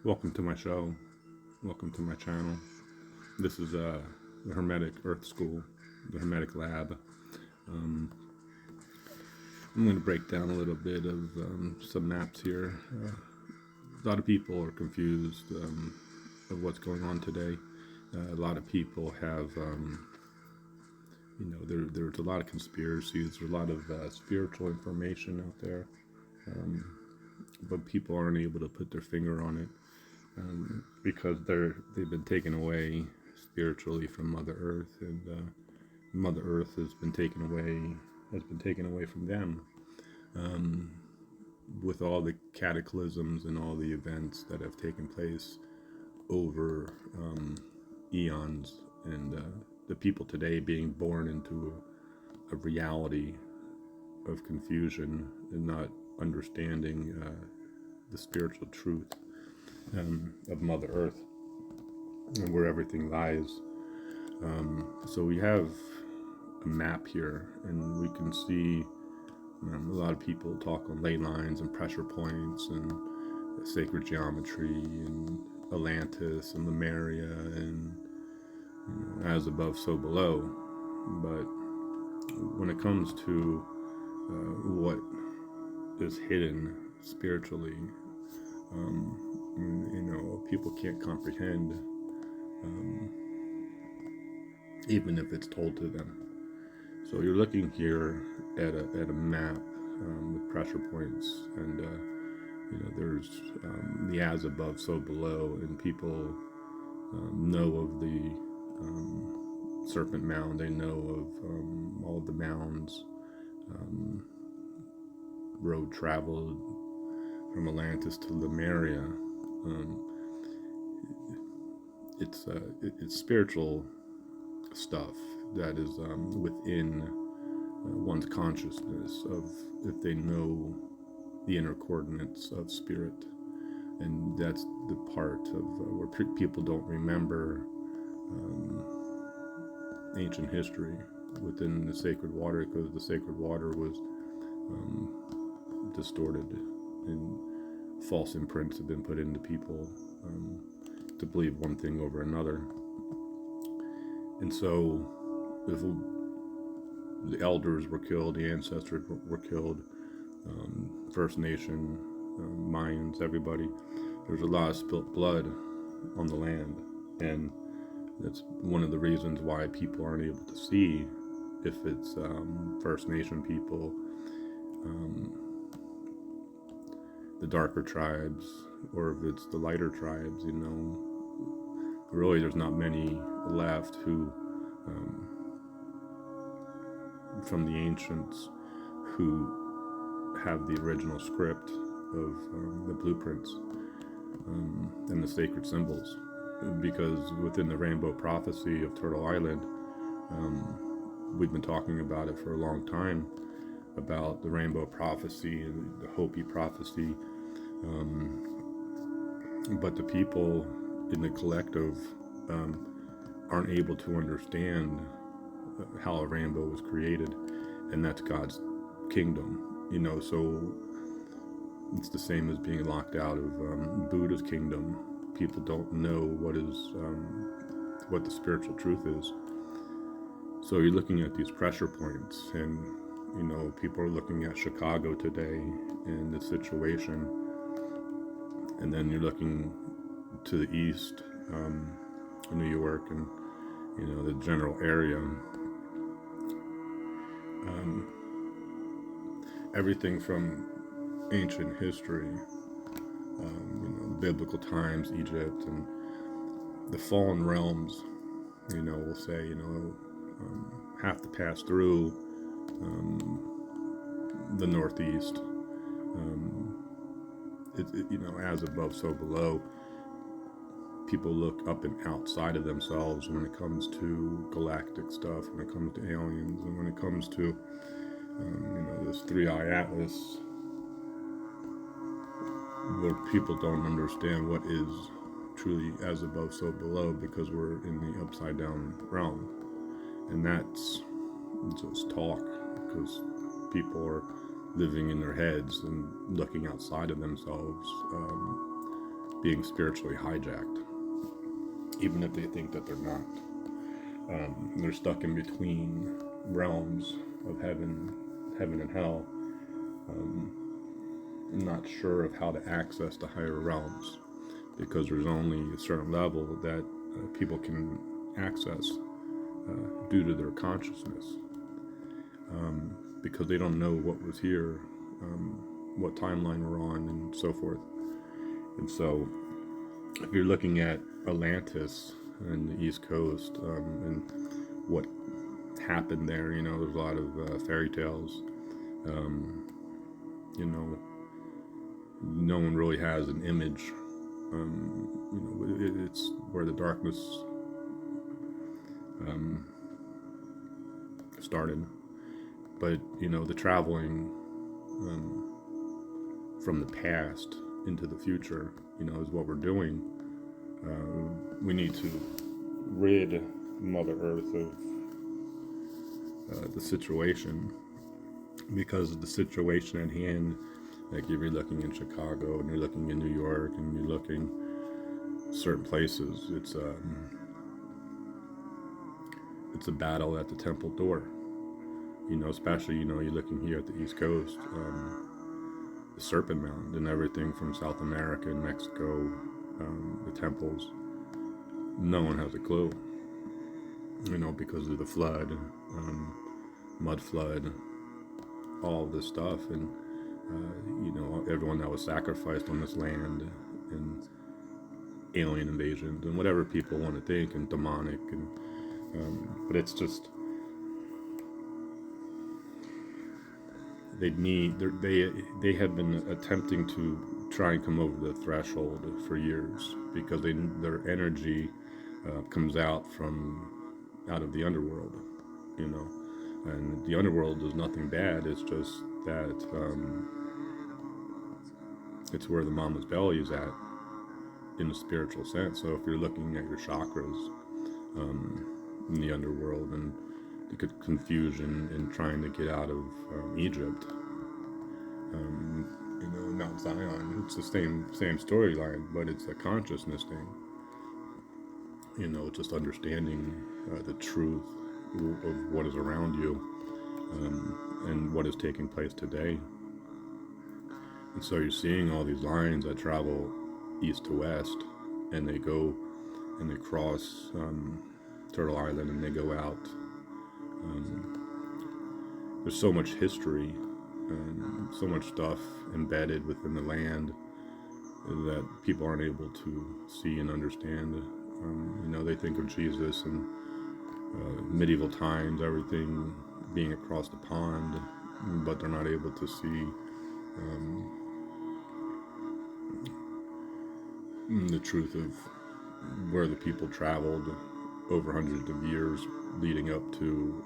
Welcome to my show. Welcome to my channel. This is the Hermetic Earth School, the Hermetic Lab. I'm going to break down a little bit of some maps here. A lot of people are confused of what's going on today. A lot of people have, there's a lot of conspiracies, there's a lot of spiritual information out there, but people aren't able to put their finger on it. Because they've been taken away spiritually from Mother Earth, and Mother Earth has been taken away from them, with all the cataclysms and all the events that have taken place over eons, and the people today being born into a reality of confusion and not understanding the spiritual truth of Mother Earth and where everything lies. So we have a map here, and we can see a lot of people talk on ley lines and pressure points and sacred geometry and Atlantis and Lemuria and as above, so below. But when it comes to what is hidden spiritually, people can't comprehend, even if it's told to them. So you're looking here at a map with pressure points, and there's the as above, so below, and people know of the Serpent Mound. They know of all the mounds, road traveled from Atlantis to Lemuria. It's spiritual stuff that is within one's consciousness, of if they know the inner coordinates of spirit. And that's the part of where people don't remember ancient history within the sacred water, because the sacred water was distorted, and false imprints have been put into people to believe one thing over another. And so if the elders were killed, the ancestors were killed, First Nation, Mayans, everybody, there's a lot of spilt blood on the land. And that's one of the reasons why people aren't able to see if it's First Nation people, the darker tribes, or if it's the lighter tribes. Really there's not many left who from the ancients who have the original script of the blueprints and the sacred symbols, because within the rainbow prophecy of Turtle Island, we've been talking about it for a long time, about the rainbow prophecy and the Hopi prophecy, but the people in the collective aren't able to understand how a rainbow was created, and that's God's kingdom. So it's the same as being locked out of Buddha's kingdom. People don't know what the spiritual truth is. So you're looking at these pressure points, and people are looking at Chicago today and the situation, and then you're looking to the east, New York, and the general area. Everything from ancient history, biblical times, Egypt, and the fallen realms, we'll say, have to pass through the Northeast. As above, so below. People look up and outside of themselves when it comes to galactic stuff, when it comes to aliens, and when it comes to this 3-eye atlas, where people don't understand what is truly as above, so below, because we're in the upside down realm. And that's just talk, because people are living in their heads and looking outside of themselves, being spiritually hijacked, even if they think that they're not. They're stuck in between realms of heaven and hell, not sure of how to access the higher realms, because there's only a certain level that people can access due to their consciousness, because they don't know what was here, what timeline we're on, and so forth. And so, if you're looking at Atlantis and the East Coast, and what happened there, there's a lot of fairy tales. No one really has an image. It's where the darkness started. But the traveling from the past into the future, is what we're doing. We need to rid Mother Earth of the situation, because of the situation at hand. Like, if you're looking in Chicago and you're looking in New York and you're looking certain places, it's a battle at the temple door. Especially you're looking here at the East Coast, the Serpent Mound and everything from South America and Mexico, the temples. No one has a clue, because of the flood, mud flood, all this stuff, and everyone that was sacrificed on this land, and alien invasions, and whatever people want to think, and demonic, and but it's just they have been attempting to try and come over the threshold for years, because their energy comes out of the underworld, and the underworld is nothing bad. It's just that it's where the mama's belly is at, in the spiritual sense. So if you're looking at your chakras in the underworld, and the confusion in trying to get out of Egypt, Mount Zion, it's the same storyline, but it's a consciousness thing. Just understanding the truth of what is around you, and what is taking place today. And so you're seeing all these lines that travel east to west, and they go and they cross Turtle Island, and they go out. There's so much history, so much stuff embedded within the land that people aren't able to see and understand. They think of Jesus and medieval times, everything being across the pond, but they're not able to see the truth of where the people traveled over hundreds of years leading up to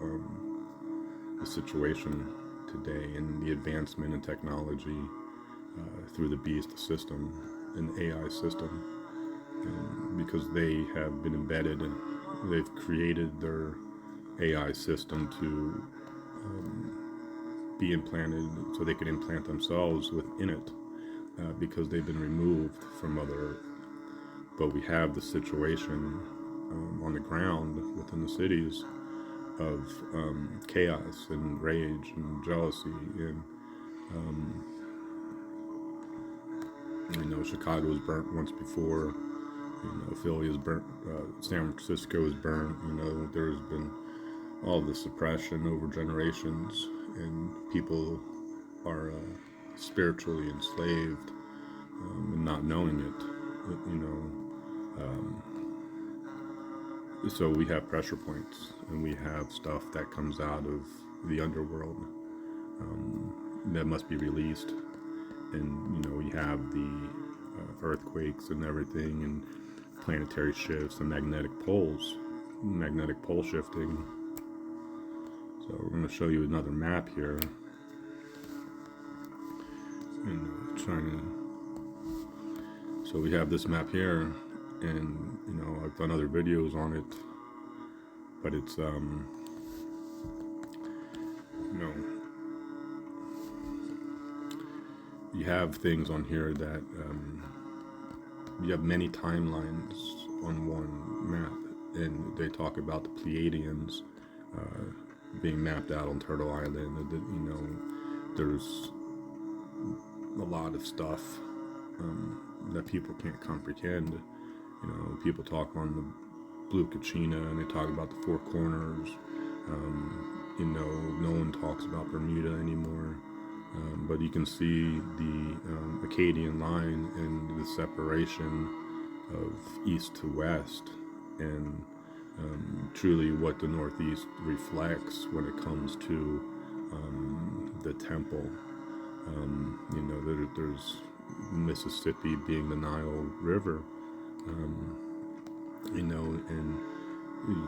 the situation today, and the advancement in technology through the beast system and AI system, because they have been embedded, and they've created their AI system to be implanted, so they can implant themselves within it, because they've been removed from Mother Earth. But we have the situation on the ground within the cities of chaos and rage and jealousy, and Chicago was burnt once before. Philly is burnt. San Francisco is burnt. There's been all the suppression over generations, and people are spiritually enslaved, and not knowing it. So we have pressure points, and we have stuff that comes out of the underworld that must be released, and we have the earthquakes and everything, and planetary shifts and magnetic pole shifting. So we're going to show you another map here, and so we have this map here, and I've done other videos on it, but it's you have things on here that you have many timelines on one map, and they talk about the Pleiadians being mapped out on Turtle Island. There's a lot of stuff that people can't comprehend. People talk on the Blue Kachina, and they talk about the Four Corners. No one talks about Bermuda anymore. But you can see the Acadian line and the separation of east to west, and truly what the Northeast reflects when it comes to the temple. There's Mississippi being the Nile River, and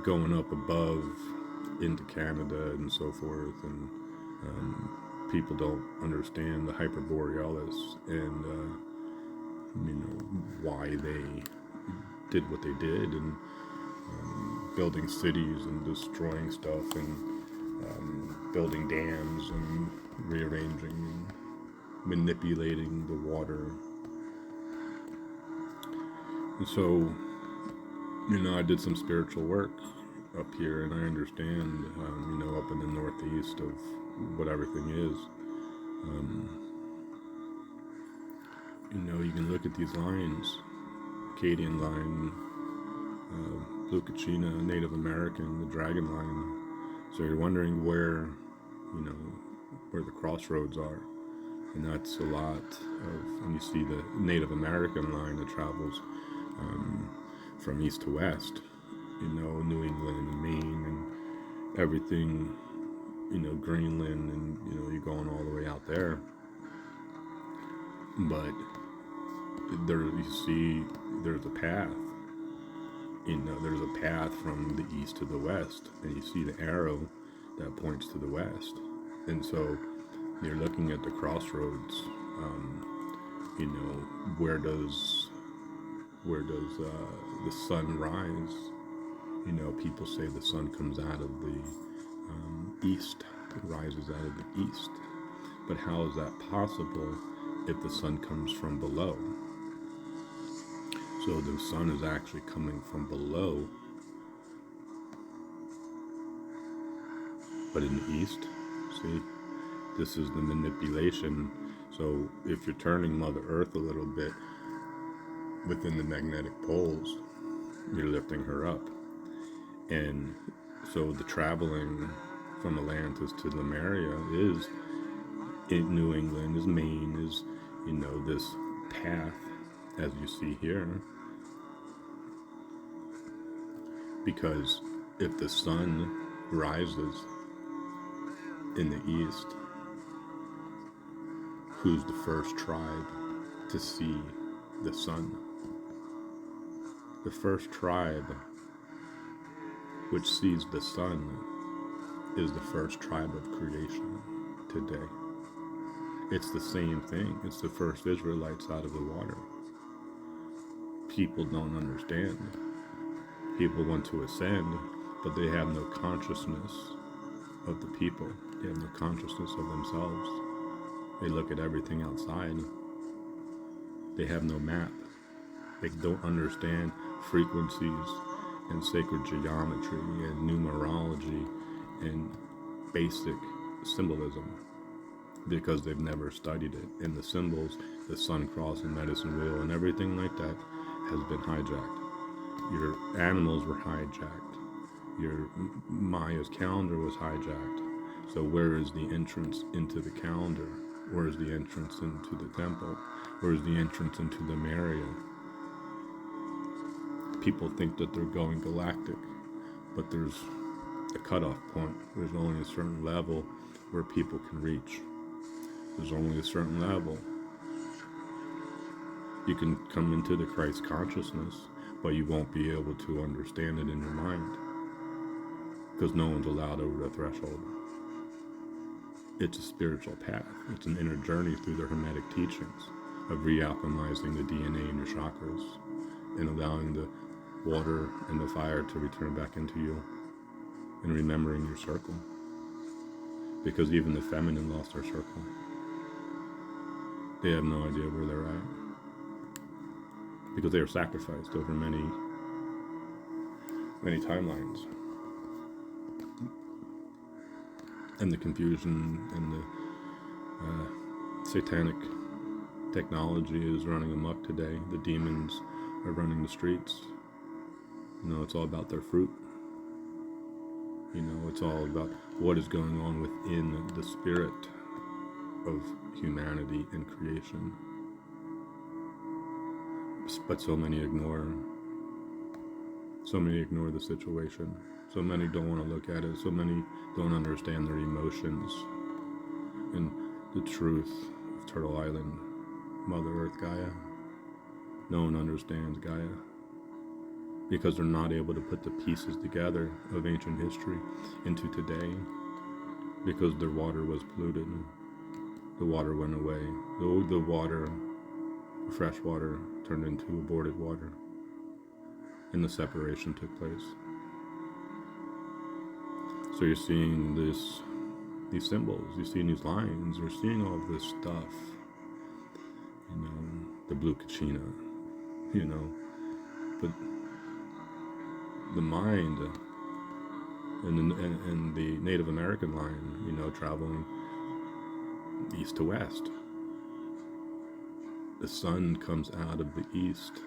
going up above into Canada and so forth, and people don't understand the Hyperborealis and why they did what they did, and building cities and destroying stuff, and building dams and rearranging and manipulating the water. And so, I did some spiritual work up here, and I understand, up in the Northeast of what everything is. You can look at these lines, Acadian line, Blue Kachina, Native American, the Dragon line. So you're wondering where the crossroads are. And that's a lot of, when you see the Native American line that travels from east to west, New England and Maine and everything, Greenland, and, you're going all the way out there. But there, you see, there's a path. There's a path from the east to the west, and you see the arrow that points to the west. And so you're looking at the crossroads. Where does the sun rise? People say the sun comes out of the east, it rises out of the east. But how is that possible if the sun comes from below? So the sun is actually coming from below, but in the east. See, this is the manipulation. So if you're turning Mother Earth a little bit within the magnetic poles, you're lifting her up. And so the traveling from Atlantis to Lemuria is in New England, is Maine, is, this path, as you see here. Because if the sun rises in the east, who's the first tribe to see the sun? The first tribe which sees the sun is the first tribe of creation today. It's the same thing. It's the first Israelites out of the water. People don't understand. People want to ascend, but they have no consciousness of the people. They have no consciousness of themselves. They look at everything outside. They have no map. They don't understand frequencies and sacred geometry and numerology and basic symbolism, because they've never studied it. And the symbols, the sun, cross, and medicine wheel, and everything like that has been hijacked. Your animals were hijacked. Your Maya's calendar was hijacked. So where is the entrance into the calendar? Where is the entrance into the temple? Where is the entrance into the Lemuria? People think that they're going galactic, but there's a cutoff point. There's only a certain level where people can reach. There's only a certain level. You can come into the Christ consciousness, but you won't be able to understand it in your mind, because no one's allowed over the threshold. It's a spiritual path. It's an inner journey through the Hermetic teachings of realchemizing the DNA in your chakras and allowing the water and the fire to return back into you, and remembering your circle. Because even the feminine lost their circle. They have no idea where they're at, because they are sacrificed over many timelines. And the confusion and the satanic technology is running amok today. The demons are running the streets. It's all about their fruit. It's all about what is going on within the spirit of humanity and creation. But so many ignore the situation. So many don't want to look at it. So many don't understand their emotions and the truth of Turtle Island, Mother Earth, Gaia. No one understands Gaia because they're not able to put the pieces together of ancient history into today, because their water was polluted. The water went away. The water, fresh water, turned into aborted water, and the separation took place. So you're seeing these symbols, you're seeing these lines, you're seeing all of this stuff. The blue kachina, but the mind and the Native American line, traveling east to west. The sun comes out of the east.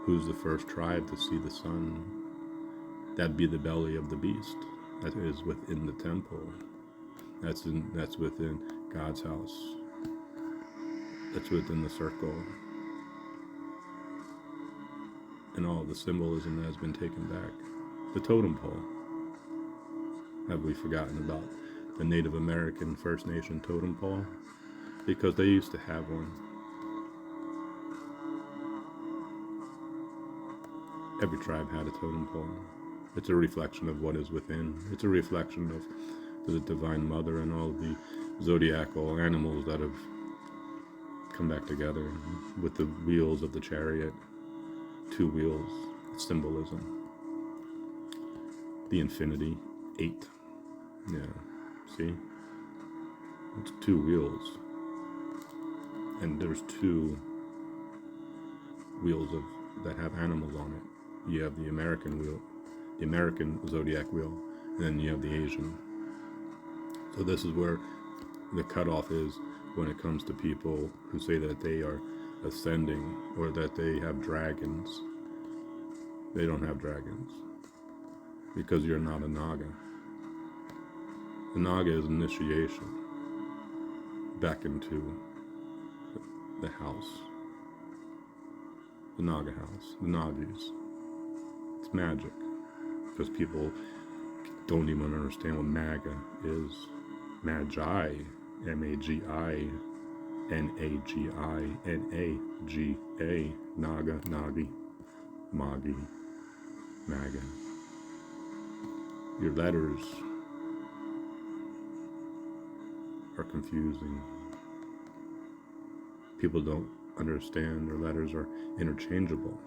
Who's the first tribe to see the sun? That'd be the belly of the beast. That is within the temple. That's within God's house. That's within the circle. And all the symbolism that has been taken back. The totem pole. Have we forgotten about the Native American First Nation totem pole? Because they used to have one. Every tribe had a totem pole. It's a reflection of what is within. It's a reflection of the Divine Mother and all the zodiacal animals that have come back together with the wheels of the chariot. 2 wheels, symbolism. The infinity, 8. Yeah, see? It's 2 wheels. And there's 2 wheels that have animals on it. You have the American wheel, the American zodiac wheel, and then you have the Asian. So this is where the cutoff is when it comes to people who say that they are ascending or that they have dragons. They don't have dragons because you're not a Naga. The Naga is initiation back into the house, the Naga house, the Nagis. It's magic because people don't even understand what Maga is. Magi, Magi, NagiNaga, Naga, Nagi, Magi, Maga. Your letters are confusing. People don't understand their letters are interchangeable.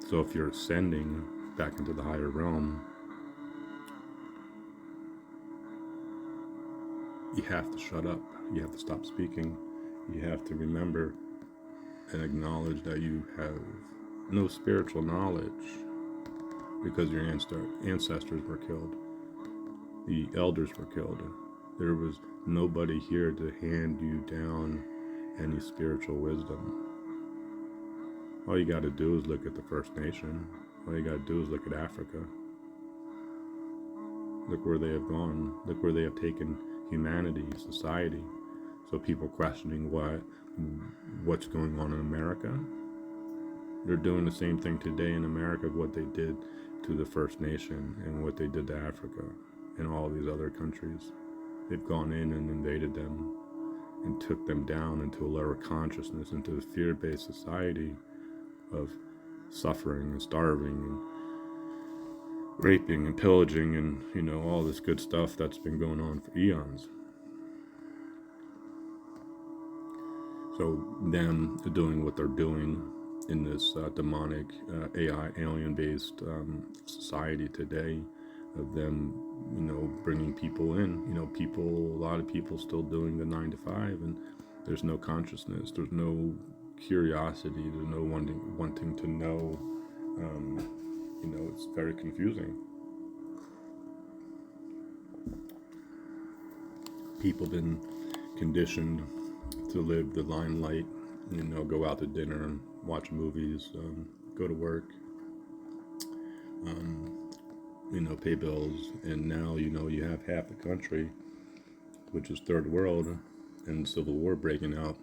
So if you're ascending back into the higher realm, you have to shut up. You have to stop speaking. You have to remember and acknowledge that you have no spiritual knowledge because your ancestors were killed. The elders were killed. There was nobody here to hand you down any spiritual wisdom. All you got to do is look at the First Nation. All you got to do is look at Africa. Look where they have gone. Look where they have taken humanity, society. So people questioning what's going on in America. They're doing the same thing today in America, what they did to the First Nation and what they did to Africa and all these other countries. They've gone in and invaded them and took them down into a lower consciousness, into a fear-based society of suffering and starving and raping and pillaging and, all this good stuff that's been going on for eons. So them doing what they're doing in this demonic AI alien-based society today, of them, bringing people in, a lot of people still doing the 9 to 5 and There's no consciousness. There's no curiosity. There's no wanting to know. It's very confusing. People been conditioned to live the limelight. Go out to dinner and watch movies, go to work, pay bills, and now you have half the country, which is third world, and civil war breaking out,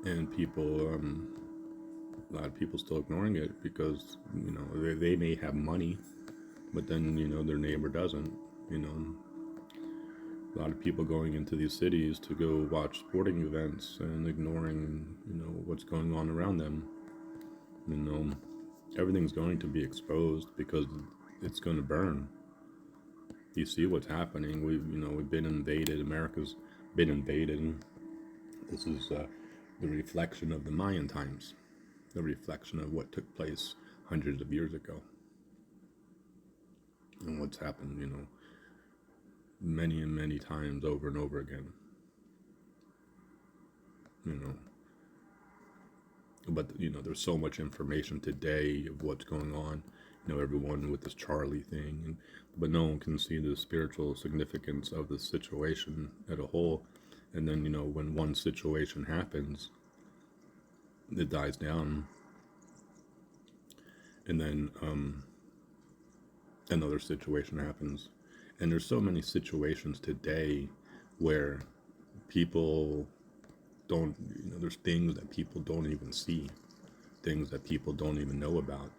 and a lot of people still ignoring it because they may have money, but then their neighbor doesn't. A lot of people going into these cities to go watch sporting events and ignoring what's going on around them. Everything's going to be exposed because it's going to burn. You see what's happening. We've been invaded. America's been invaded. This is the reflection of the Mayan times, the reflection of what took place hundreds of years ago, and what's happened, many and many times over and over again. But there's so much information today of what's going on. Everyone with this Charlie thing, but no one can see the spiritual significance of the situation as a whole. And then when one situation happens, it dies down, and then another situation happens. And there's so many situations today where people don't, there's things that people don't even see, things that people don't even know about.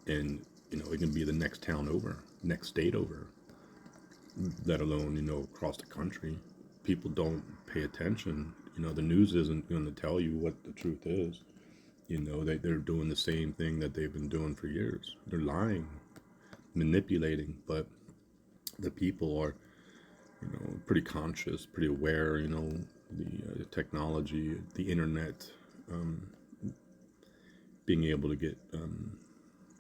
And, it can be the next town over, next state over, let alone, across the country. People don't pay attention. The news isn't going to tell you what the truth is. They're doing the same thing that they've been doing for years. They're lying, manipulating, but the people are, pretty conscious, pretty aware. The technology, the internet, being able to get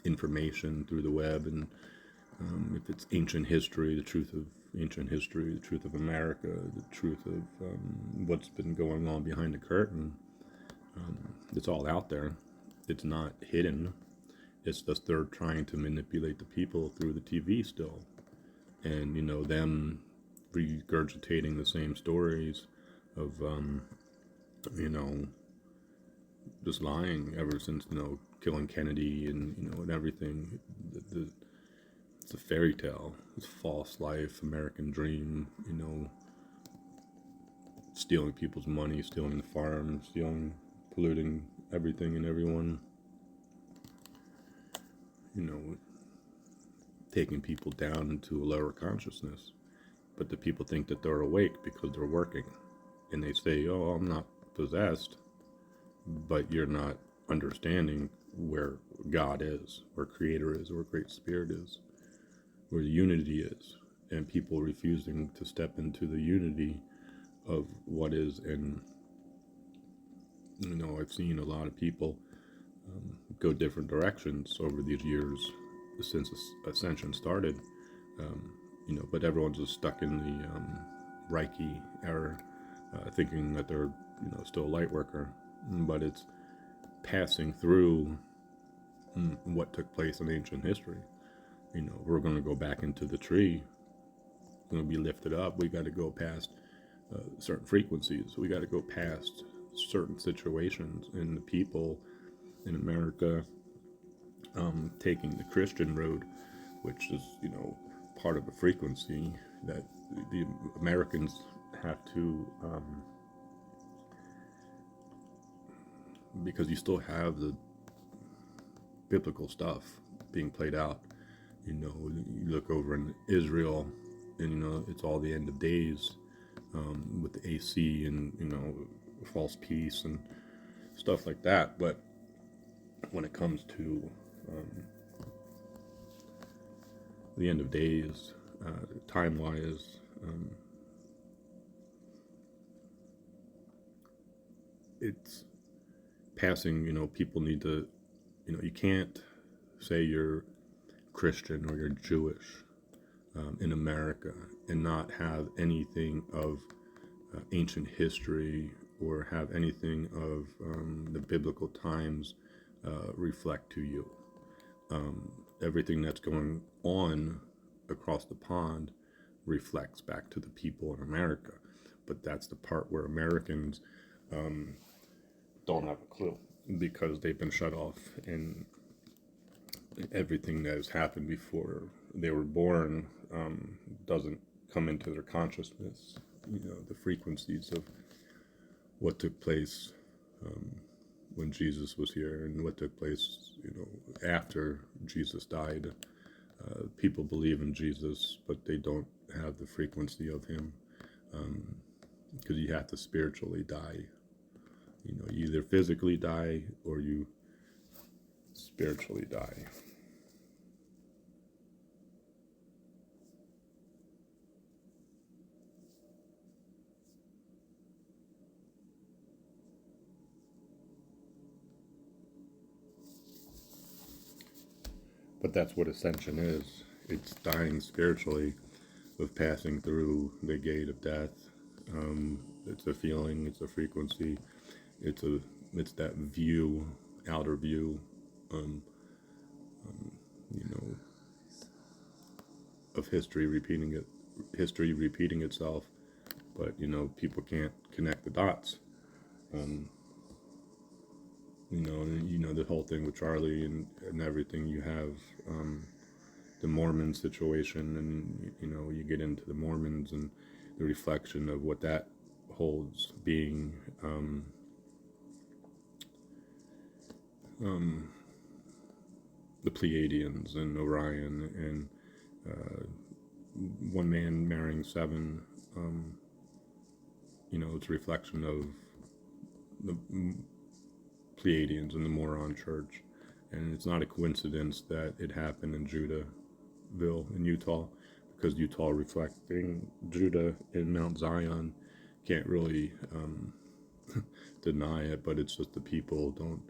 information through the web, and if it's ancient history, the truth of ancient history, the truth of America, the truth of what's been going on behind the curtain, it's all out there. It's not hidden. It's just they're trying to manipulate the people through the TV still, and them regurgitating the same stories of just lying ever since killing Kennedy and everything. It's a fairy tale. It's false life, American dream. Stealing people's money, stealing the farm, polluting everything and everyone. Taking people down into a lower consciousness. But the people think that they're awake because they're working. And they say, oh, I'm not possessed. But you're not understanding where God is, where Creator is, where Great Spirit is, where the unity is. And people refusing to step into the unity of what is. And, I've seen a lot of people go different directions over these years since Ascension started. But everyone's just stuck in the Reiki era, thinking that they're, still a light worker. But it's passing through what took place in ancient history. We're going to go back into the tree. It's going to be lifted up. We got to go past certain frequencies. We got to go past certain situations, and the people in America taking the Christian road, which is, part of a frequency that the Americans have to, because you still have the biblical stuff being played out. You look over in Israel, and it's all the end of days, with the AC and false peace and stuff like that. But when it comes to the end of days, time-wise, it's passing. People need to, you can't say you're Christian or you're Jewish in America and not have anything of ancient history or have anything of the biblical times reflect to you. Everything that's going on across the pond reflects back to the people in America. But that's the part where Americans don't have a clue because they've been shut off, and everything that has happened before they were born doesn't come into their consciousness. The frequencies of what took place when Jesus was here and what took place, after Jesus died. People believe in Jesus, but they don't have the frequency of him, because you have to spiritually die. You either physically die or you spiritually die. But that's what ascension is. It's dying spiritually with passing through the gate of death. It's a feeling, it's a frequency, it's that view, outer view, you know, of history repeating itself. But people can't connect the dots. Um, the whole thing with Charlie and everything. You have the Mormon situation, and you get into the Mormons and the reflection of what that holds, being the Pleiadians and Orion, and one man marrying seven. It's a reflection of the Pleiadians and the Moron Church. And it's not a coincidence that it happened in Judahville in Utah, because Utah reflecting Judah in Mount Zion can't really deny it, but it's just the people don't,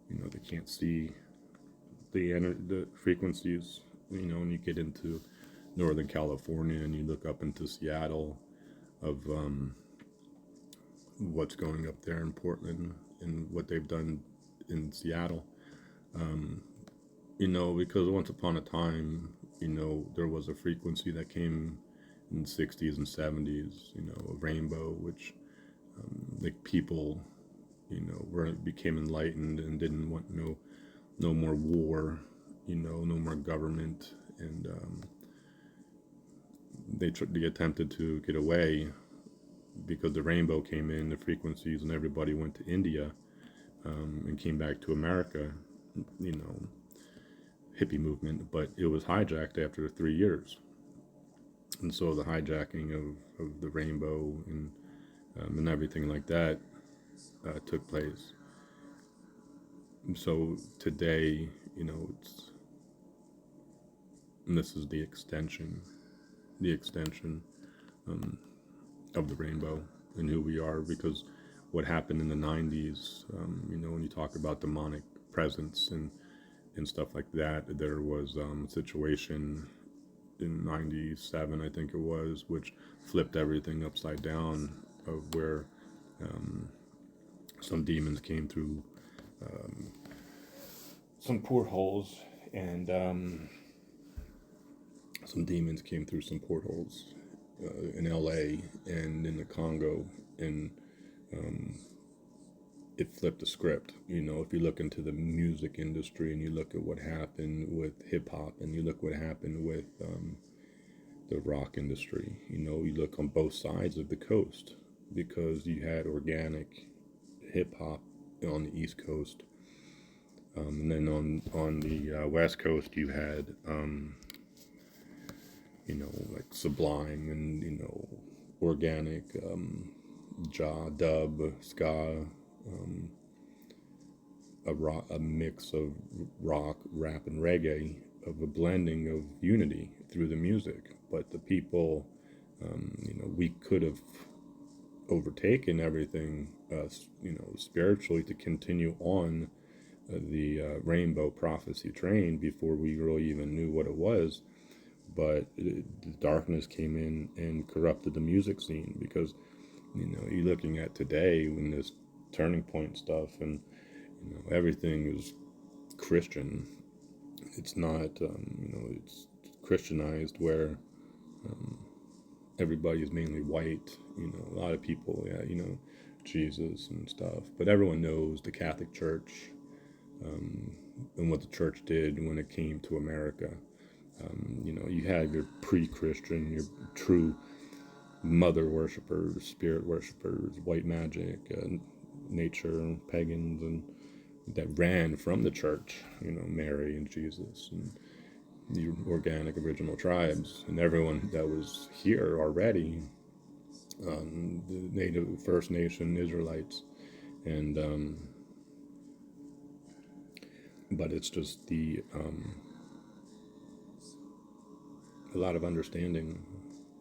they can't see the frequencies. When you get into Northern California and you look up into Seattle, of what's going up there in Portland and what they've done in Seattle. Because once upon a time, there was a frequency that came in the 60s and 70s, a rainbow, which people, became enlightened and didn't want no more war, no more government, and they attempted to get away because the rainbow came in, the frequencies, and everybody went to India and came back to America, hippie movement, but it was hijacked after 3 years. And so the hijacking of the rainbow and everything like that took place. And so today, this is the extension of the rainbow and who we are, because what happened in the 90s, when you talk about demonic presence and stuff like that, there was a situation in 97, I think it was, which flipped everything upside down, of where some demons came through some portholes, and some demons came through some portholes in LA and in the Congo, and it flipped the script. If you look into the music industry and you look at what happened with hip hop, and you look what happened with the rock industry, you look on both sides of the coast, because you had organic hip hop on the East Coast, and then on the West Coast you had like Sublime and organic dub, ska, a mix of rock, rap, and reggae, of a blending of unity through the music. But the people, we could have overtaken everything, spiritually, to continue on the rainbow prophecy train before we really even knew what it was. But the darkness came in and corrupted the music scene, because You're looking at today when this turning point stuff, and everything is Christian. It's not, it's Christianized where everybody is mainly white. A lot of people, yeah, Jesus and stuff. But everyone knows the Catholic Church and what the church did when it came to America. You have your pre-Christian, your true mother worshippers, spirit worshippers, white magic, nature, pagans, and that ran from the church, Mary and Jesus and the organic original tribes, and everyone that was here already, the native First Nation Israelites, and but it's just a lot of understanding,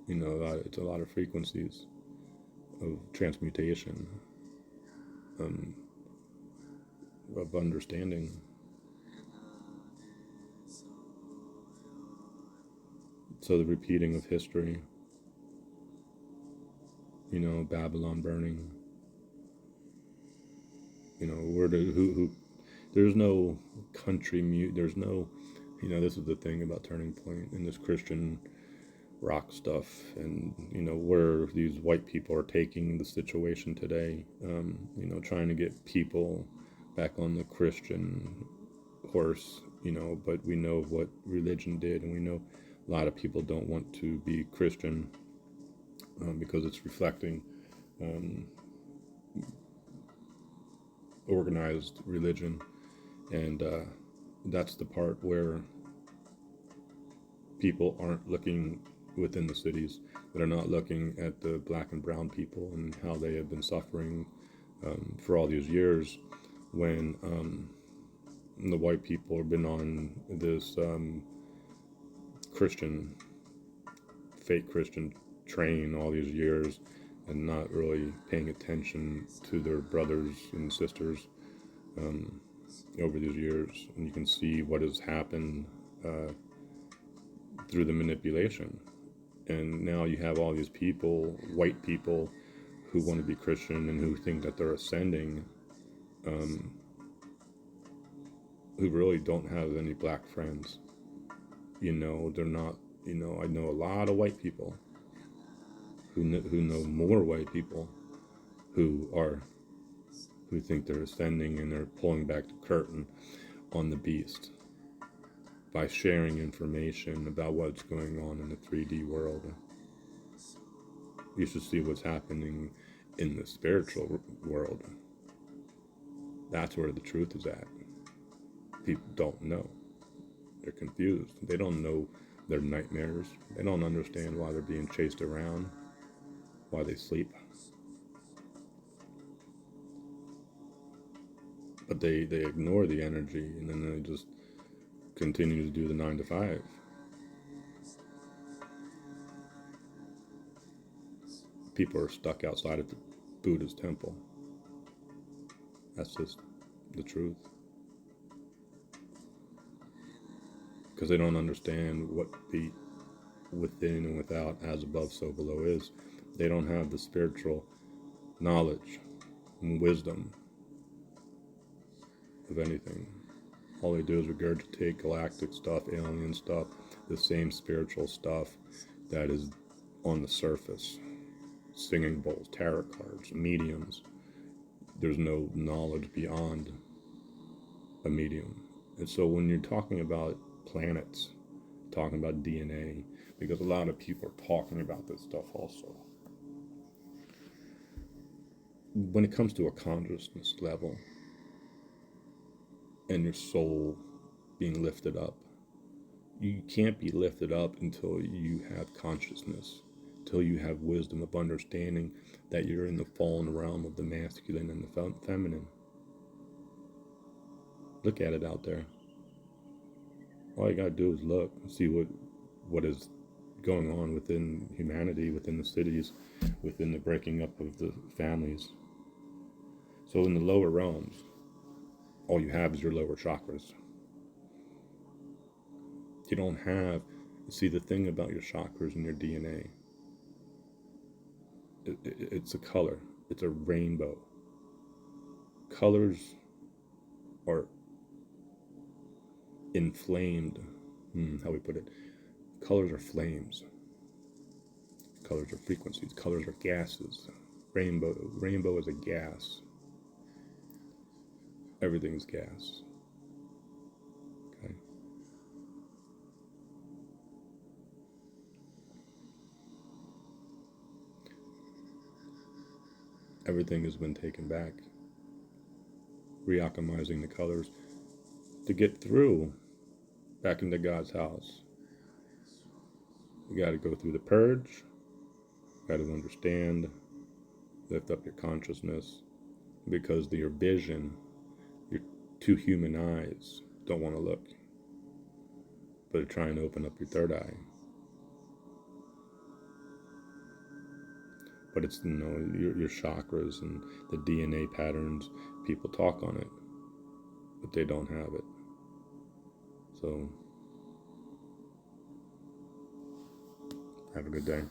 it's a lot of frequencies of transmutation, of understanding. So the repeating of history, Babylon burning, where who there's no there's no, this is the thing about Turning Point and this Christian rock stuff, and where these white people are taking the situation today, trying to get people back on the Christian horse, but we know what religion did, and we know a lot of people don't want to be Christian because it's reflecting organized religion, and that's the part where people aren't looking within the cities, that are not looking at the black and brown people and how they have been suffering for all these years, when the white people have been on this Christian, fake Christian train all these years, and not really paying attention to their brothers and sisters over these years. And you can see what has happened through the manipulation. And now you have all these people, white people, who want to be Christian and who think that they're ascending, who really don't have any black friends. They're not, I know a lot of white people who know more white people who think they're ascending, and they're pulling back the curtain on the beast by sharing information about what's going on in the 3D world. You should see what's happening in the spiritual world. That's where the truth is at. People don't know. They're confused. They don't know their nightmares. They don't understand why they're being chased around, why they sleep. But they ignore the energy, and then they just continue to do the 9 to 5. People are stuck outside of the Buddha's temple. That's just the truth. Because they don't understand what the within and without, as above, so below is. They don't have the spiritual knowledge and wisdom of anything. All they do is regurgitate galactic stuff, alien stuff, the same spiritual stuff that is on the surface. Singing bowls, tarot cards, mediums. There's no knowledge beyond a medium. And so when you're talking about planets, talking about DNA, because a lot of people are talking about this stuff also. When it comes to a consciousness level and your soul being lifted up, you can't be lifted up until you have consciousness, until you have wisdom of understanding that you're in the fallen realm of the masculine and the feminine. Look at it out there. All you gotta do is look, see what is going on within humanity, within the cities, within the breaking up of the families. So in the lower realms, all you have is your lower chakras. You don't have, see, the thing about your chakras and your DNA, It's a color. It's a rainbow. Colors are inflamed. How we put it? Colors are flames. Colors are frequencies. Colors are gases. Rainbow is a gas. Everything's gas. Okay. Everything has been taken back. Realchemizing the colors to get through back into God's house. You got to go through the purge. You got to understand. Lift up your consciousness, because your vision, your two human eyes don't want to look, but are trying to open up your third eye. But it's, your chakras and the DNA patterns. People talk on it, but they don't have it. So have a good day.